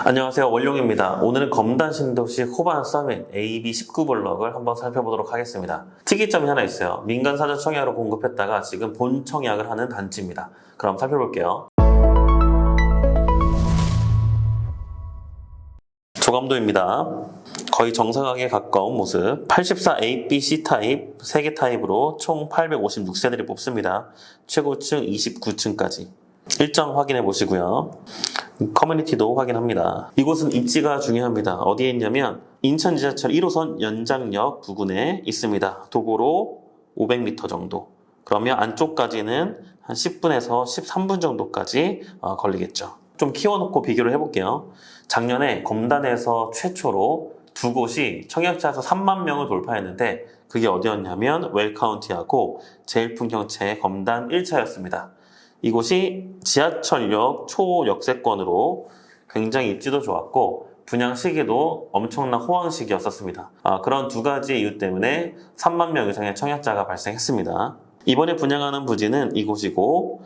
안녕하세요, 원룡입니다. 오늘은 검단 신도시 호반 서밋 AB19 블럭을 한번 살펴보도록 하겠습니다. 특이점이 하나 있어요. 민간 사전 청약으로 공급했다가 지금 본 청약을 하는 단지입니다. 그럼 살펴볼게요. 조감도입니다. 거의 정상화에 가까운 모습. 84 A, B, C 타입 3개 타입으로 총 856세대를 뽑습니다. 최고층 29층까지. 일정 확인해 보시고요. 커뮤니티도 확인합니다. 이곳은 입지가 중요합니다. 어디에 있냐면 인천 지하철 1호선 연장역 부근에 있습니다. 도보로 500m 정도. 그러면 안쪽까지는 한 10분에서 13분 정도까지 걸리겠죠. 좀 키워놓고 비교를 해볼게요. 작년에 검단에서 최초로 두 곳이 청약자수 3만 명을 돌파했는데 그게 어디였냐면 웰카운티하고 제일풍경채 검단 1차였습니다. 이곳이 지하철역 초역세권으로 굉장히 입지도 좋았고 분양 시기도 엄청난 호황 시기였었습니다. 그런 두 가지 이유 때문에 3만 명 이상의 청약자가 발생했습니다. 이번에 분양하는 부지는 이곳이고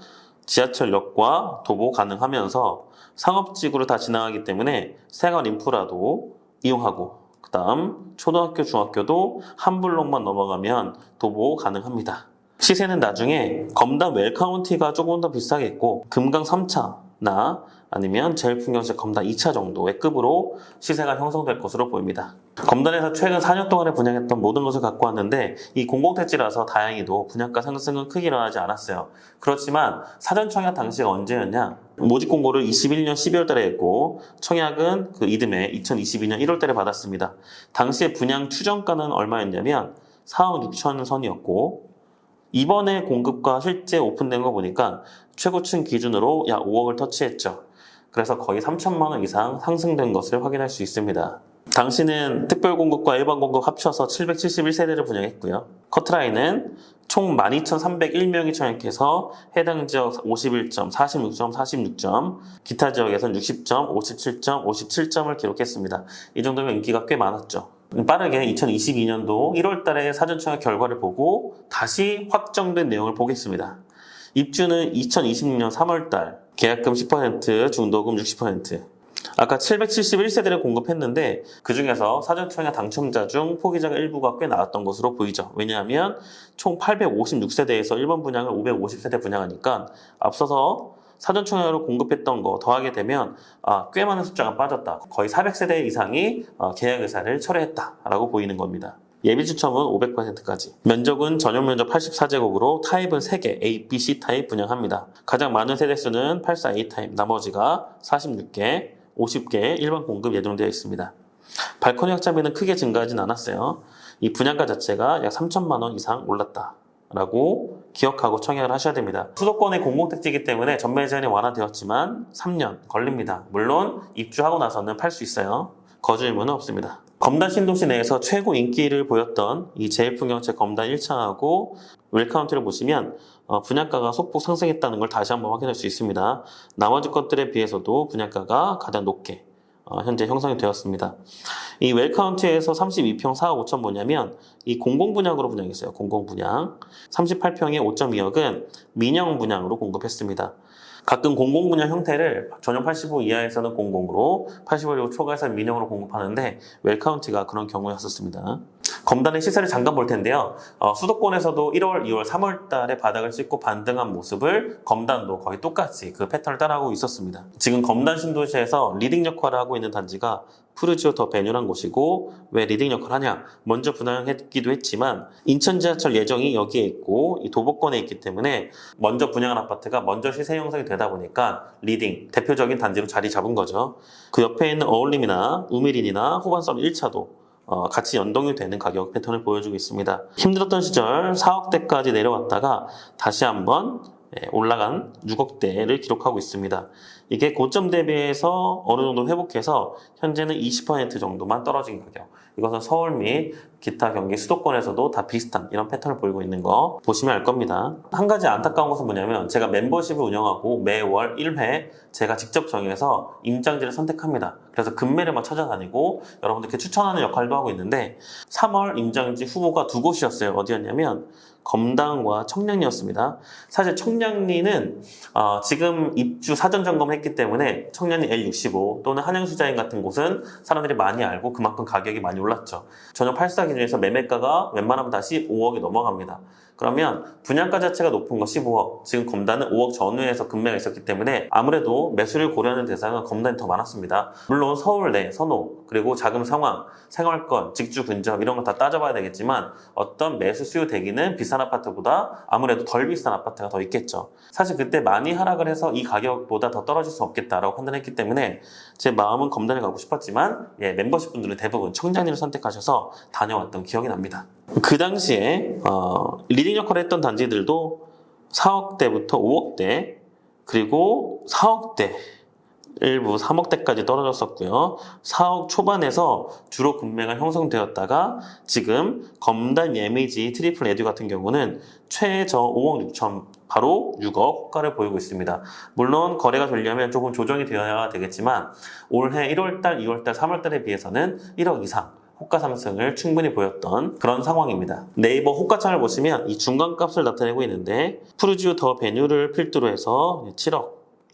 지하철역과 도보 가능하면서 상업지구를 다 지나가기 때문에 생활 인프라도 이용하고 그 다음 초등학교, 중학교도 한 블록만 넘어가면 도보 가능합니다. 시세는 나중에 검단 웰카운티가 조금 더 비싸겠고 금강 3차나 아니면 제일풍경채 검단 2차 정도의 급으로 시세가 형성될 것으로 보입니다. 검단에서 최근 4년 동안에 분양했던 모든 것을 갖고 왔는데 이 공공택지라서 다행히도 분양가 상승은 크게 일어나지 않았어요. 그렇지만 사전 청약 당시가 언제였냐? 모집 공고를 21년 12월 달에 했고 청약은 그 이듬해 2022년 1월 달에 받았습니다. 당시에 분양 추정가는 얼마였냐면 4억 6천 선이었고 이번에 공급과 실제 오픈된 거 보니까 최고층 기준으로 약 5억을 터치했죠. 그래서 거의 3천만 원 이상 상승된 것을 확인할 수 있습니다. 당시는 특별공급과 일반 공급 합쳐서 771세대를 분양했고요. 커트라인은 총 12,301명이 청약해서 해당 지역 51점, 46점, 46점, 기타 지역에서는 60점, 57점, 57점을 기록했습니다. 이 정도면 인기가 꽤 많았죠. 빠르게 2022년도 1월 달에 사전청약 결과를 보고 다시 확정된 내용을 보겠습니다. 입주는 2026년 3월 달, 계약금 10%, 중도금 60%. 아까 771세대를 공급했는데 그 중에서 사전청약 당첨자 중 포기자가 일부가 꽤 나왔던 것으로 보이죠. 왜냐하면 총 856세대에서 1번 분양을 550세대 분양하니까 앞서서 사전청약으로 공급했던 거 더하게 되면 꽤 많은 숫자가 빠졌다. 거의 400세대 이상이 계약 의사를 철회했다라고 보이는 겁니다. 예비 추첨은 500%까지. 면적은 전용 면적 84제곱으로 타입은 3개, A, B, C 타입 분양합니다. 가장 많은 세대수는 84A 타입, 나머지가 46개, 50개 일반 공급 예정되어 있습니다. 발코니 확장비는 크게 증가하진 않았어요. 이 분양가 자체가 약 3천만 원 이상 올랐다. 라고 기억하고 청약을 하셔야 됩니다. 수도권의 공공택지이기 때문에 전매 제한이 완화되었지만 3년 걸립니다. 물론 입주하고 나서는 팔 수 있어요. 거주 의무는 없습니다. 검단 신도시 내에서 최고 인기를 보였던 이 제일풍경채 검단 1차하고 웰카운티를 보시면 분양가가 소폭 상승했다는 걸 다시 한번 확인할 수 있습니다. 나머지 것들에 비해서도 분양가가 가장 높게 현재 형성이 되었습니다. 이 웰카운티에서 32평 4억 5천 뭐냐면 이 공공분양으로 분양했어요. 공공분양. 38평에 5.2억은 민영분양으로 공급했습니다. 가끔 공공분양 형태를 전용 85 이하에서는 공공으로 85 이후 초과해서 민영으로 공급하는데 웰카운티가 그런 경우였었습니다. 검단의 시세를 잠깐 볼 텐데요. 수도권에서도 1월, 2월, 3월 달에 바닥을 찍고 반등한 모습을 검단도 거의 똑같이 그 패턴을 따라하고 있었습니다. 지금 검단 신도시에서 리딩 역할을 하고 있는 단지가 푸르지오 더 베뉴란 곳이고 왜 리딩 역할을 하냐? 먼저 분양했기도 했지만 인천 지하철 예정이 여기에 있고 이 도보권에 있기 때문에 먼저 분양한 아파트가 먼저 시세 형성이 되다 보니까 리딩, 대표적인 단지로 자리 잡은 거죠. 그 옆에 있는 어울림이나 우미린이나 호반섬 1차도 같이 연동이 되는 가격 패턴을 보여주고 있습니다. 힘들었던 시절 4억대까지 내려왔다가 다시 한번 올라간 6억대를 기록하고 있습니다. 이게 고점 대비해서 어느 정도 회복해서 현재는 20% 정도만 떨어진 가격. 이것은 서울 및 기타 경기 수도권에서도 다 비슷한 이런 패턴을 보이고 있는 거 보시면 알 겁니다. 한 가지 안타까운 것은 뭐냐면 제가 멤버십을 운영하고 매월 1회 제가 직접 정해서 임장지를 선택합니다. 그래서 금매를만 찾아다니고 여러분들께 추천하는 역할도 하고 있는데 3월 임장지 후보가 두 곳이었어요. 어디였냐면 검단과 청량리였습니다. 사실 청량리는 지금 입주 사전 점검을 했기 때문에 청량리 L65 또는 한양수자인 같은 곳은 사람들이 많이 알고 그만큼 가격이 많이 올랐죠. 전용 84 기준에서 매매가가 웬만하면 다시 5억이 넘어갑니다. 그러면 분양가 자체가 높은 거 15억, 지금 검단은 5억 전후에서 금매가 있었기 때문에 아무래도 매수를 고려하는 대상은 검단이 더 많았습니다. 물론 서울 내 선호, 그리고 자금 상황, 생활권, 직주 근접 이런 거 다 따져봐야 되겠지만 어떤 매수 수요 대기는 비싼 아파트보다 아무래도 덜 비싼 아파트가 더 있겠죠. 사실 그때 많이 하락을 해서 이 가격보다 더 떨어질 수 없겠다라고 판단했기 때문에 제 마음은 검단에 가고 싶었지만 멤버십 분들은 대부분 청량리를 선택하셔서 다녀왔던 기억이 납니다. 그 당시에 리딩 역할을 했던 단지들도 4억대부터 5억대 그리고 4억대 일부 3억대까지 떨어졌었고요. 4억 초반에서 주로 금매가 형성되었다가 지금 검단 예미지 트리플 에듀 같은 경우는 최저 5억 6천 바로 6억 호가를 보이고 있습니다. 물론 거래가 되려면 조금 조정이 되어야 되겠지만 올해 1월달, 2월달, 3월달에 비해서는 1억 이상 호가 상승을 충분히 보였던 그런 상황입니다. 네이버 호가창을 보시면 이 중간값을 나타내고 있는데 푸르지오 더 베뉴를 필두로 해서 7억,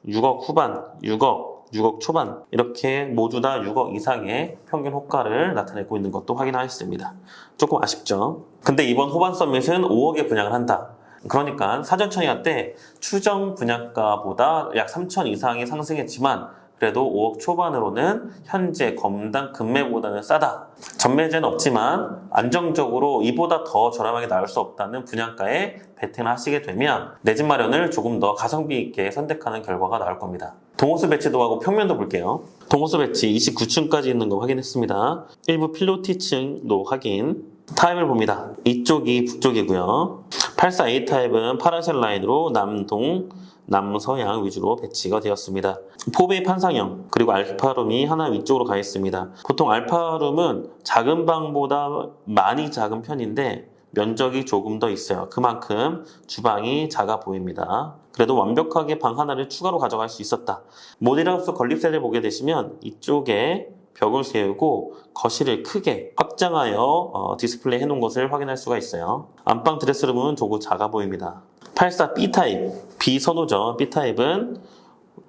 6억 후반, 6억 초반 이렇게 모두 다 6억 이상의 평균 호가를 나타내고 있는 것도 확인하였습니다. 조금 아쉽죠? 근데 이번 호반 서밋은 5억에 분양을 한다. 그러니까 사전 청약 때 추정 분양가보다 약 3천 이상이 상승했지만 그래도 5억 초반으로는 현재 검단 금매보다는 싸다. 전매제는 없지만 안정적으로 이보다 더 저렴하게 나올 수 없다는 분양가에 베팅을 하시게 되면 내 집 마련을 조금 더 가성비 있게 선택하는 결과가 나올 겁니다. 동호수 배치도 하고 평면도 볼게요. 동호수 배치 29층까지 있는 거 확인했습니다. 일부 필로티층도 확인. 타입을 봅니다. 이쪽이 북쪽이고요. 84A 타입은 파란색 라인으로 남동, 남서양 위주로 배치가 되었습니다. 포베이 판상형 그리고 알파룸이 하나 위쪽으로 가 있습니다. 보통 알파룸은 작은 방보다 많이 작은 편인데 면적이 조금 더 있어요. 그만큼 주방이 작아 보입니다. 그래도 완벽하게 방 하나를 추가로 가져갈 수 있었다. 모듈하우스 건립세를 보게 되시면 이쪽에 벽을 세우고 거실을 크게 확장하여 디스플레이 해놓은 것을 확인할 수가 있어요. 안방 드레스룸은 조금 작아 보입니다. 84 B타입, B선호죠. B타입은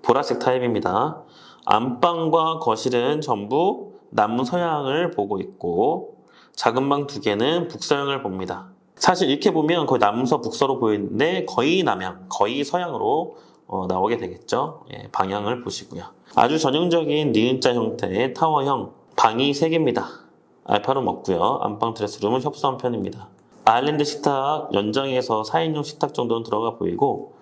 보라색 타입입니다. 안방과 거실은 전부 남서향을 보고 있고 작은 방 2개는 북서향을 봅니다. 사실 이렇게 보면 거의 남서 북서로 보이는데 거의 남향, 거의 서향으로 나오게 되겠죠. 예, 방향을 보시고요. 아주 전형적인 니은자 형태의 타워형 방이 3개입니다. 알파룸 없고요. 안방 드레스룸은 협소한 편입니다. 아일랜드 식탁 연장해서 4인용 식탁 정도는 들어가 보이고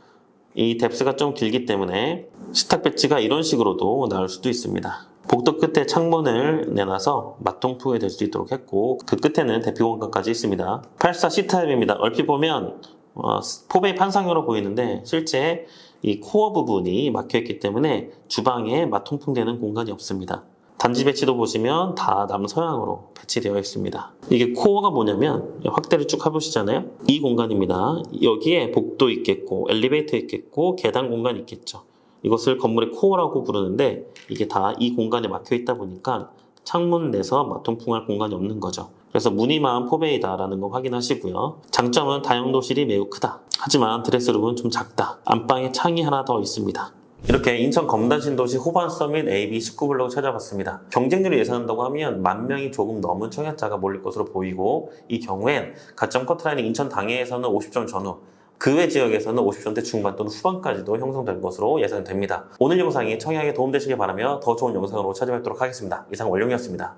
이 뎁스가 좀 길기 때문에 식탁 배치가 이런 식으로도 나올 수도 있습니다. 복도 끝에 창문을 내놔서 마통풍이 될 수 있도록 했고 그 끝에는 대피 공간까지 있습니다. 84 C타입입니다. 얼핏 보면 포베이 판상형으로 보이는데 실제 이 코어 부분이 막혀있기 때문에 주방에 마통풍 되는 공간이 없습니다. 단지 배치도 보시면 다 남서향으로 배치되어 있습니다. 이게 코어가 뭐냐면 확대를 쭉 해보시잖아요. 이 공간입니다. 여기에 복도 있겠고 엘리베이터 있겠고 계단 공간이 있겠죠. 이것을 건물의 코어라고 부르는데 이게 다 이 공간에 막혀 있다 보니까 창문 내서 마통풍할 공간이 없는 거죠. 그래서 무늬만 포베이다라는 거 확인하시고요. 장점은 다용도실이 매우 크다. 하지만 드레스룸은 좀 작다. 안방에 창이 하나 더 있습니다. 이렇게 인천 검단 신도시 호반 서밋 AB 19블록을 찾아봤습니다. 경쟁률을 예상한다고 하면 10,000명이 조금 넘은 청약자가 몰릴 것으로 보이고 이 경우엔 가점 커트라인이 인천 당해에서는 50점 전후 그 외 지역에서는 50점대 중반 또는 후반까지도 형성될 것으로 예상됩니다. 오늘 영상이 청약에 도움되시길 바라며 더 좋은 영상으로 찾아뵙도록 하겠습니다. 이상 원룡이었습니다.